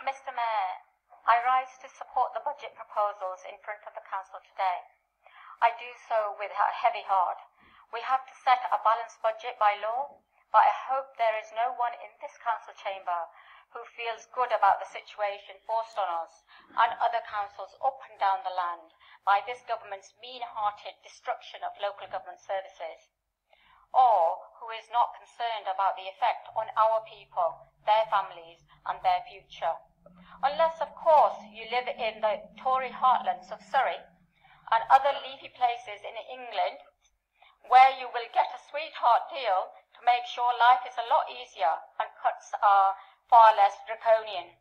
Mr Mayor, I rise to support the budget proposals in front of the Council today. I do so with a heavy heart. We have to set a balanced budget by law, but I hope there is no one in this Council chamber who feels good about the situation forced on us and other councils up and down the land by this government's mean-hearted destruction of local government services, or who is not concerned about the effect on our people, their families and their future. Unless, of course, you live in the Tory heartlands of Surrey and other leafy places in England where you will get a sweetheart deal to make sure life is a lot easier and cuts are far less draconian.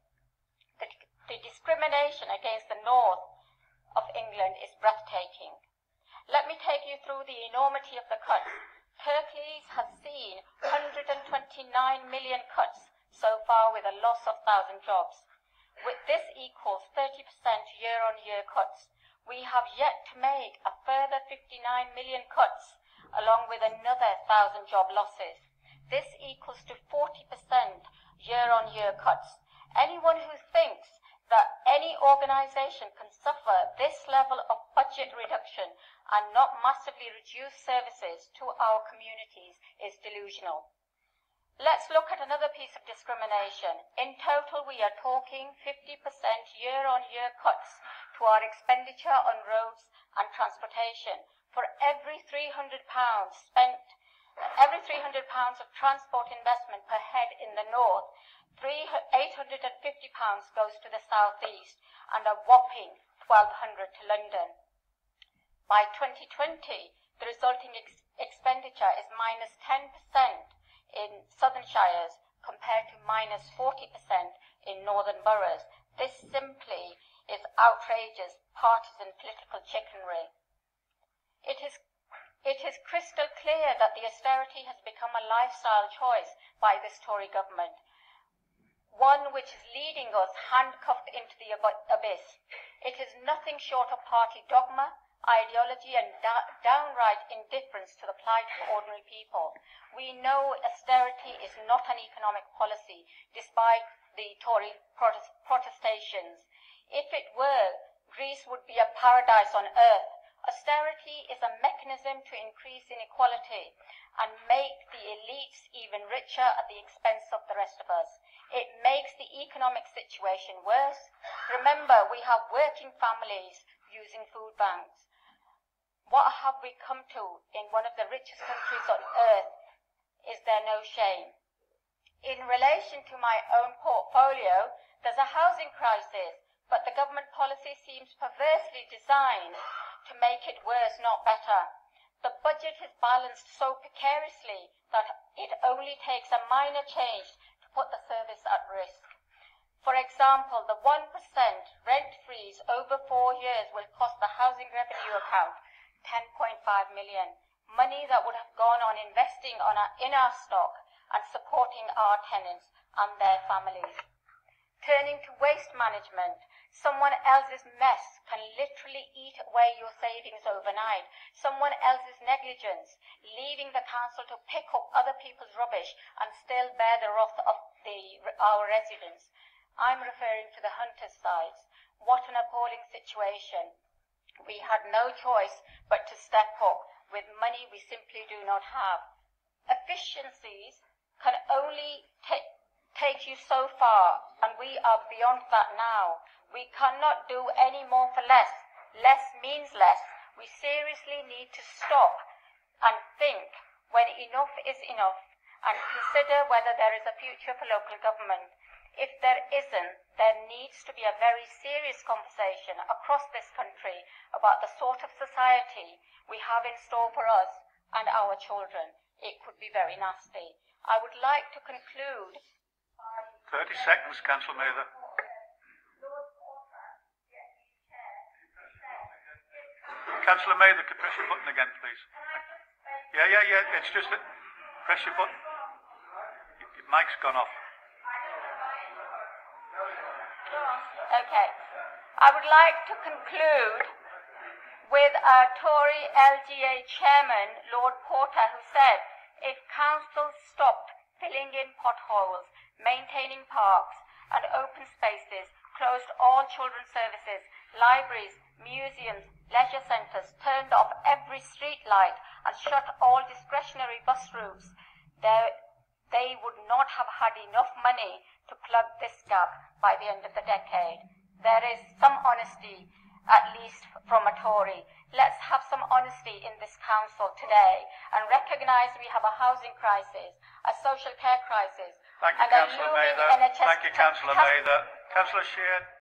The discrimination against the north of England is breathtaking. Let me take you through the enormity of the cuts. Kirklees has seen 129 million cuts so far with a loss of 1,000 jobs. With this equals 30% year-on-year cuts. We have yet to make a further 59 million cuts, along with another 1,000 job losses. This equals to 40% year-on-year cuts. Anyone who thinks that any organisation can suffer this level of budget reduction and not massively reduce services to our communities is delusional. Let's look at another piece of discrimination. In total, we are talking 50% year-on-year cuts to our expenditure on roads and transportation. For every £300 spent, every £300 of transport investment per head in the north, £850 goes to the southeast and a whopping £1,200 to London. By 2020, the resulting expenditure is minus 10% in southern shires compared to minus 40% in northern boroughs. This simply is outrageous partisan political chickenry. It is crystal clear that the austerity has become a lifestyle choice by this Tory government, one which is leading us handcuffed into the abyss. It is nothing short of party dogma, ideology and downright indifference to the plight of ordinary people. We know austerity is not an economic policy, despite the Tory protestations. If it were, Greece would be a paradise on earth. Austerity is a mechanism to increase inequality and make the elites even richer at the expense of the rest of us. It makes the economic situation worse. Remember, we have working families using food banks. What have we come to in one of the richest countries on earth? Is there no shame? In relation to my own portfolio, there's a housing crisis, but the government policy seems perversely designed to make it worse, not better. The budget is balanced so precariously that it only takes a minor change to put the service at risk. For example, the 1% rent freeze over 4 years will cost the housing revenue account £10.5 million, money that would have gone on investing in our stock and supporting our tenants and their families. Turning to waste management, someone else's mess can literally eat away your savings overnight. Someone else's negligence, leaving the council to pick up other people's rubbish and still bear the wrath of our residents. I'm referring to the Hunters sites. What an appalling situation. We had no choice but to step up with money we simply do not have. Efficiencies can only take you so far, and we are beyond that now. We cannot do any more for less. Less means less. We seriously need to stop and think when enough is enough and consider whether there is a future for local government. If there isn't, there needs to be a very serious conversation across this country about the sort of society we have in store for us and our children. It could be very nasty. I would like to conclude. 30 seconds, Councillor Mather. Councillor Mather, could press your button again, please. Yeah. It's just that. Press your button. Your mic's gone off. Okay. I would like to conclude with our Tory LGA chairman, Lord Porter, who said, if councils stopped filling in potholes, maintaining parks and open spaces all children's services, libraries, museums, leisure centres, turned off every street light and shut all discretionary bus routes, they would not have had enough money to plug this gap by the end of the decade. There is some honesty, at least from a Tory. Let's have some honesty in this council today and recognise we have a housing crisis, a social care crisis. Thank you, Councillor Mather. Thank you, Councillor Mather. Councillor Sheard.